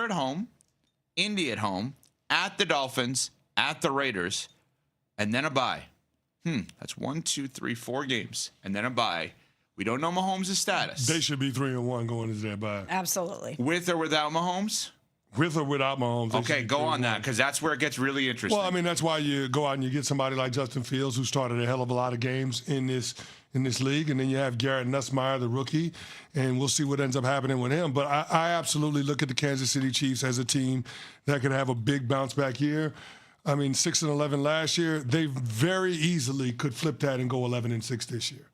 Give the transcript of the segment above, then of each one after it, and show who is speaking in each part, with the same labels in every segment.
Speaker 1: Denver at home, Indy at home, at the Dolphins, at the Raiders, and then a bye. That's 1, 2, 3, 4 games, and then a bye. We don't know Mahomes' status.
Speaker 2: They should be 3-1 going into that bye.
Speaker 3: Absolutely.
Speaker 1: With or without Mahomes?
Speaker 2: With or without Mahomes.
Speaker 1: Okay, go on that, because that's where it gets really interesting.
Speaker 2: Well, I mean, that's why you go out and you get somebody like Justin Fields, who started a hell of a lot of games in this league, and then you have Garrett Nussmeier, the rookie, and we'll see what ends up happening with him. But I absolutely look at the Kansas City Chiefs as a team that could have a big bounce-back year. I mean, 6-11 last year, they very easily could flip that and go 11-6 this year.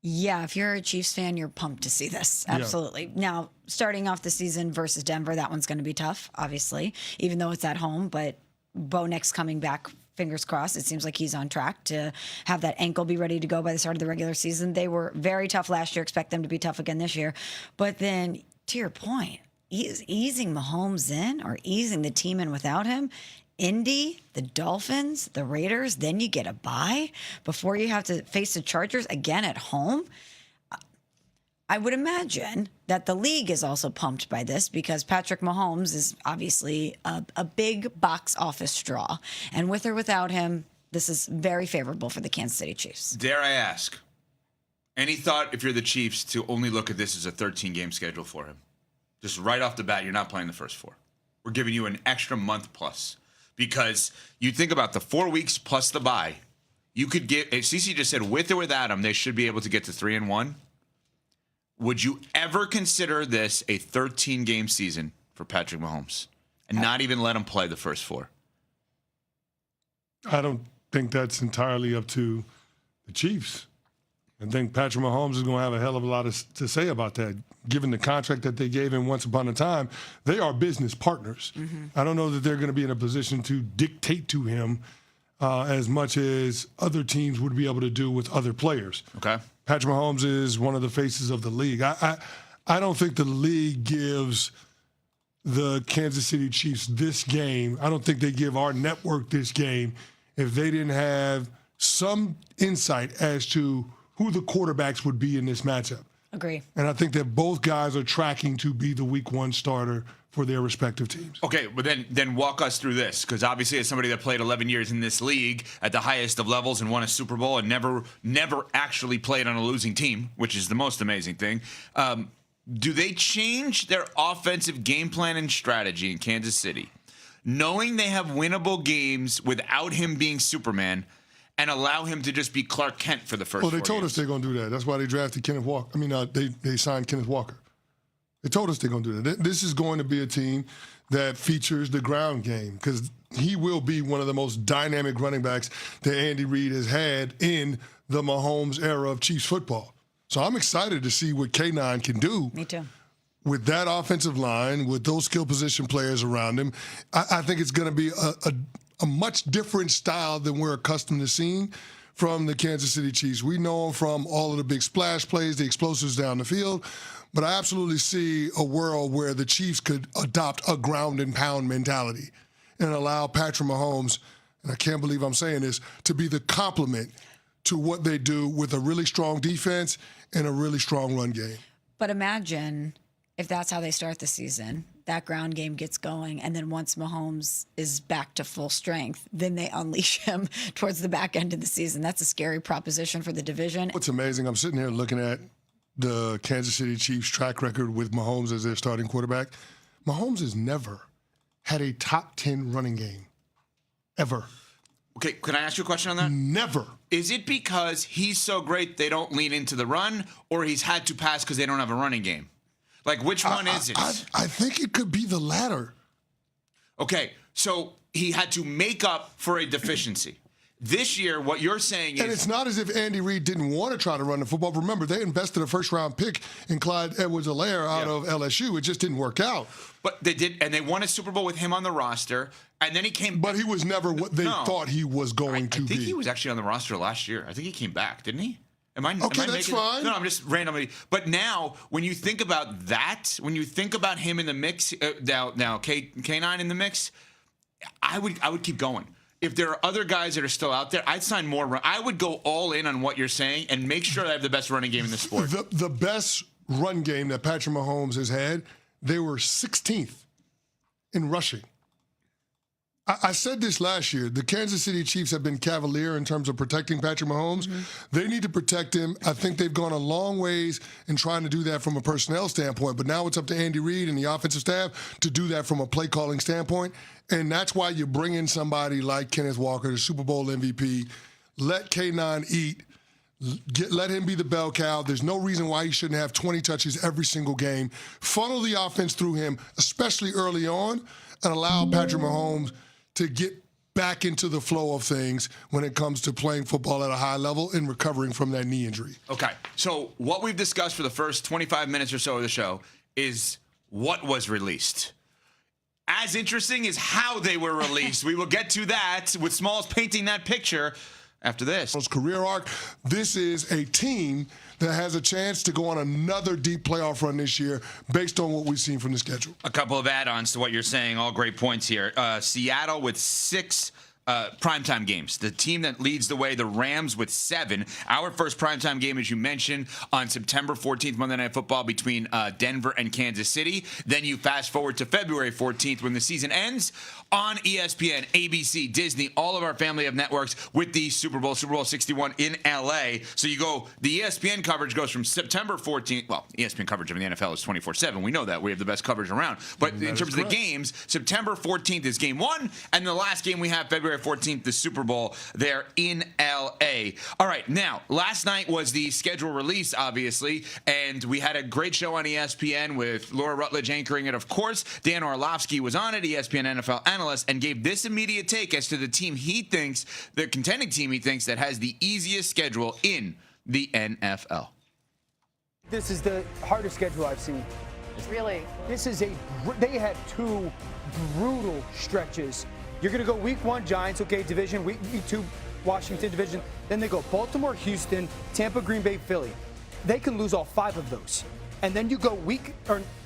Speaker 3: Yeah, if you're a Chiefs fan, you're pumped to see this. Absolutely. Yeah. Now, starting off the season versus Denver, that one's going to be tough, obviously, even though it's at home. But Bo Nix coming back, fingers crossed. It seems like he's on track to have that ankle be ready to go by the start of the regular season. They were very tough last year. Expect them to be tough again this year. But then, to your point, easing Mahomes in or easing the team in without him, Indy, the Dolphins, the Raiders, then you get a bye before you have to face the Chargers again at home. I would imagine that the league is also pumped by this because Patrick Mahomes is obviously a big box office draw. And with or without him, this is very favorable for the Kansas City Chiefs.
Speaker 1: Dare I ask, any thought, if you're the Chiefs, to only look at this as a 13-game schedule for him? Just right off the bat, you're not playing the first 4. We're giving you an extra month plus. Because you think about the 4 weeks plus the bye, you could get, CC just said with or without him, they should be able to get to 3-1. Would you ever consider this a 13-game season for Patrick Mahomes and not even let him play the first 4?
Speaker 2: I don't think that's entirely up to the Chiefs. I think Patrick Mahomes is going to have a hell of a lot to say about that. Given the contract that they gave him once upon a time, they are business partners. Mm-hmm. I don't know that they're going to be in a position to dictate to him as much as other teams would be able to do with other players.
Speaker 1: Okay.
Speaker 2: Patrick Mahomes is one of the faces of the league. I don't think the league gives the Kansas City Chiefs this game. I don't think they give our network this game if they didn't have some insight as to who the quarterbacks would be in this matchup.
Speaker 3: Agree.
Speaker 2: And I think that both guys are tracking to be the week 1 starter for their respective teams.
Speaker 1: Okay, but then walk us through this, because obviously as somebody that played 11 years in this league at the highest of levels and won a Super Bowl and never actually played on a losing team, which is the most amazing thing, do they change their offensive game plan and strategy in Kansas City, knowing they have winnable games without him being Superman, and allow him to just be Clark Kent for the first 4
Speaker 2: Well, they told
Speaker 1: games?
Speaker 2: us they're going to do that. That's why they drafted Kenneth Walker. I mean, they signed Kenneth Walker. They told us they're going to do that. This is going to be a team that features the ground game because he will be one of the most dynamic running backs that Andy Reid has had in the Mahomes era of Chiefs football. So I'm excited to see what K9 can do.
Speaker 3: Me too.
Speaker 2: With that offensive line, with those skill position players around him. I think it's going to be a much different style than we're accustomed to seeing from the Kansas City Chiefs. We know them from all of the big splash plays, the explosives down the field, but I absolutely see a world where the Chiefs could adopt a ground and pound mentality and allow Patrick Mahomes, and I can't believe I'm saying this, to be the complement to what they do with a really strong defense and a really strong run game.
Speaker 3: But imagine if that's how they start the season. That ground game gets going, and then once Mahomes is back to full strength, then they unleash him towards the back end of the season. That's a scary proposition for the division.
Speaker 2: What's amazing, I'm sitting here looking at the Kansas City Chiefs track record with Mahomes as their starting quarterback. Mahomes has never had a top 10 running game, ever.
Speaker 1: Okay, can I ask you a question on that?
Speaker 2: Never.
Speaker 1: Is it because he's so great they don't lean into the run, or he's had to pass because they don't have a running game? Like, which one is it?
Speaker 2: I think it could be the latter.
Speaker 1: Okay, so he had to make up for a deficiency. This year, what you're saying is...
Speaker 2: And it's not as if Andy Reid didn't want to try to run the football. Remember, they invested a first-round pick in Clyde Edwards-Helaire out of LSU. It just didn't work out.
Speaker 1: But they did, and they won a Super Bowl with him on the roster, and then he came...
Speaker 2: But he was never what they thought he was going to be.
Speaker 1: I think he was actually on the roster last year. I think he came back, didn't he?
Speaker 2: Okay, that's fine.
Speaker 1: No, I'm just randomly. But now, when you think about that, when you think about him in the mix, now K9 in the mix, I would keep going. If there are other guys that are still out there, I'd sign more. I would go all in on what you're saying and make sure I have the best running game in the sport.
Speaker 2: The best run game that Patrick Mahomes has had they were 16th in rushing. I said this last year. The Kansas City Chiefs have been cavalier in terms of protecting Patrick Mahomes. They need to protect him. I think they've gone a long ways in trying to do that from a personnel standpoint, but now it's up to Andy Reid and the offensive staff to do that from a play calling standpoint. And that's why you bring in somebody like Kenneth Walker, the Super Bowl MVP. Let K9 eat. Let him be the bell cow. There's no reason why he shouldn't have 20 touches every single game. Funnel the offense through him, especially early on, and allow Patrick Mahomes to get back into the flow of things when it comes to playing football at a high level and recovering from that knee injury.
Speaker 1: Okay, so what we've discussed for the first 25 minutes or so of the show is what was released. As interesting as how they were released. We will get to that with Smalls painting that picture after this.
Speaker 2: His career arc, this is a team that has a chance to go on another deep playoff run this year based on what we've seen from the schedule.
Speaker 1: A couple of add-ons to what you're saying, all great points here. Seattle with 6 primetime games. The team that leads the way, the Rams with 7. Our first primetime game, as you mentioned, on September 14th, Monday Night Football between Denver and Kansas City. Then you fast forward to February 14th when the season ends on ESPN, ABC, Disney, all of our family of networks with the Super Bowl 61 in LA. So you go, the ESPN coverage goes from September 14th. Well, ESPN coverage of the NFL is 24/7. We know that. We have the best coverage around. But in terms of the games, September 14th is game 1, and the last game we have, February 14th, the Super Bowl there in LA. All right, now, last night was the schedule release, obviously, and we had a great show on ESPN with Laura Rutledge anchoring it, of course. Dan Orlovsky was on it, ESPN NFL analyst, and gave this immediate take as to the team he thinks, the contending team he thinks, that has the easiest schedule in the NFL.
Speaker 4: This is the hardest schedule I've seen.
Speaker 5: Really?
Speaker 4: This is they had 2 brutal stretches. You're going to go week 1, Giants, okay, division, week 2, Washington division. Then they go Baltimore, Houston, Tampa, Green Bay, Philly. They can lose all 5 of those. And then you go week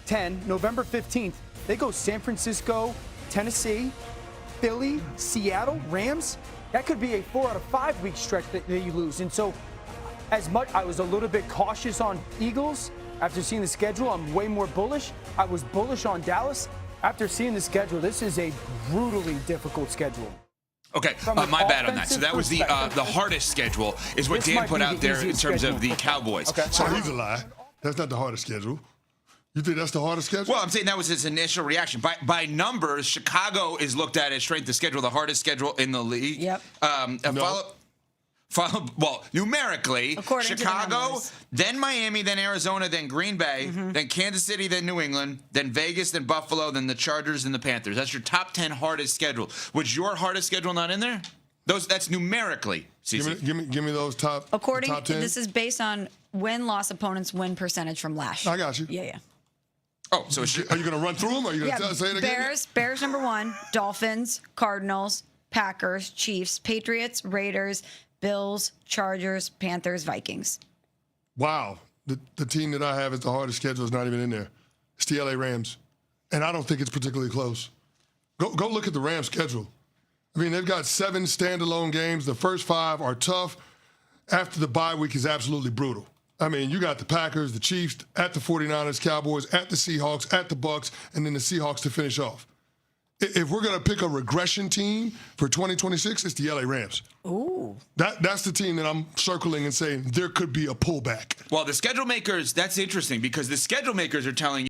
Speaker 4: 10, November 15th, they go San Francisco, Tennessee, Philly, Seattle, Rams. That could be a 4 out of 5 week stretch that you lose. And so as much, I was a little bit cautious on Eagles. After seeing the schedule, I'm way more bullish. I was bullish on Dallas. After seeing the schedule, this is a brutally difficult schedule.
Speaker 1: Okay, my bad on that. So that was the hardest schedule is what
Speaker 4: This
Speaker 1: Dan
Speaker 4: might
Speaker 1: put
Speaker 4: be
Speaker 1: out
Speaker 4: the
Speaker 1: there in
Speaker 4: easiest
Speaker 1: terms of
Speaker 4: schedule.
Speaker 1: the Cowboys.
Speaker 4: Okay.
Speaker 2: So he's a lie. That's not the hardest schedule. You think that's the hardest schedule?
Speaker 1: Well, I'm saying that was his initial reaction. By numbers, Chicago is looked at as strength of schedule, the hardest schedule in the league.
Speaker 3: Yep.
Speaker 1: Well, numerically,
Speaker 3: According to the
Speaker 1: Chicago,
Speaker 3: numbers.
Speaker 1: then Miami, then Arizona, then Green Bay, then Kansas City, then New England, then Vegas, then Buffalo, then the Chargers and the Panthers. That's your top 10 hardest schedule. Was your hardest schedule not in there? That's numerically. CC.
Speaker 2: Give me those top.
Speaker 3: According,
Speaker 2: top 10.
Speaker 3: this is based on win-loss opponents' win percentage from last year.
Speaker 2: I got you.
Speaker 3: Yeah.
Speaker 1: Oh, so
Speaker 2: Are you going to run through them? Or are you going to say it again?
Speaker 3: Bears number 1, Dolphins, Cardinals, Packers, Chiefs, Patriots, Raiders, Bills, Chargers, Panthers, Vikings.
Speaker 2: Wow. The team that I have as the hardest schedule is not even in there. It's the LA Rams. And I don't think it's particularly close. Go look at the Rams schedule. I mean, they've got 7 standalone games. The first 5 are tough. After the bye week is absolutely brutal. I mean, you got the Packers, the Chiefs, at the 49ers, Cowboys, at the Seahawks, at the Bucks, and then the Seahawks to finish off. If we're going to pick a regression team for 2026, it's the LA Rams.
Speaker 3: Ooh.
Speaker 2: That's the team that I'm circling and saying there could be a pullback.
Speaker 1: Well, the schedule makers, that's interesting because the schedule makers are telling